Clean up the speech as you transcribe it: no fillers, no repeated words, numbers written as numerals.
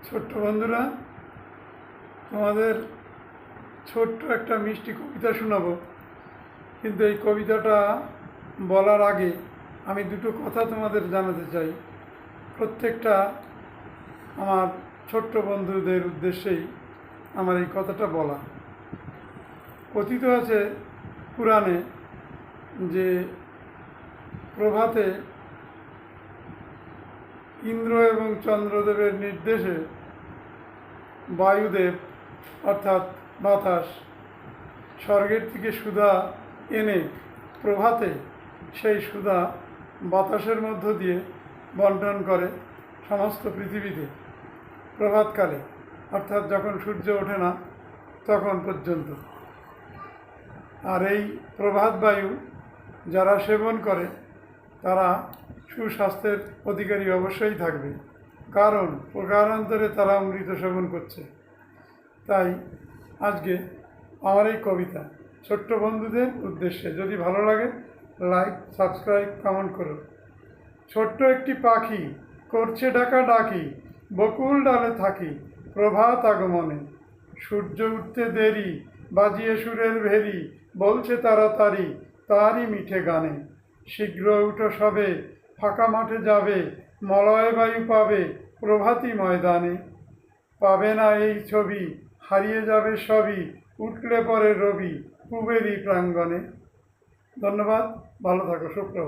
ছোট্ট বন্ধুরা, তোমাদের ছোট্ট একটা মিষ্টি কবিতা শোনাবো। কিন্তু এই কবিতাটা বলার আগে আমি দুটো কথা তোমাদের জানাতে চাই। প্রত্যেকটা আমার ছোট্ট বন্ধুদের উদ্দেশ্যেই আমার এই কথাটা বলা। কথিত আছে পুরাণে যে প্রভাতে ইন্দ্র এবং চন্দ্রদেবের নির্দেশে বায়ুদেব অর্থাৎ বাতাস স্বর্গের থেকে সুধা এনে প্রভাতে সেই সুধা বাতাসের মধ্য দিয়ে বন্টন করে সমস্ত পৃথিবীতে প্রভাতকালে, অর্থাৎ যখন সূর্য ওঠে না তখন পর্যন্ত। আর এই প্রভাত বায়ু যারা সেবন করে তারা সুস্বাস্থ্যের অধিকারী অবশ্যই থাকবে, কারণ প্রকারান্তরে তারা অমৃত সেবন করছে। তাই আজকে আমার এই কবিতা ছোট্ট বন্ধুদের উদ্দেশ্যে। যদি ভালো লাগে লাইক, সাবস্ক্রাইব, কমেন্ট করো। ছোট্ট একটি পাখি করছে ডাকাডাকি, বকুল ডালে থাকি প্রভাত আগমনে। সূর্য উঠতে দেরি, বাজিয়ে সুরের ভেরি, বলছে তাড়াতাড়ি তারই মিঠে গানে। শীঘ্র উঠো সবে, ফাঁকা মাঠে যাবে, মলয় বায়ু পাবে প্রভাতী ময়দানে। পাবে না এই ছবি, হারিয়ে যাবে সবই, উঠলে পরে রবি পুবেরই প্রাঙ্গণে। ধন্যবাদ, ভালো থাকো, সুপ্রভাত।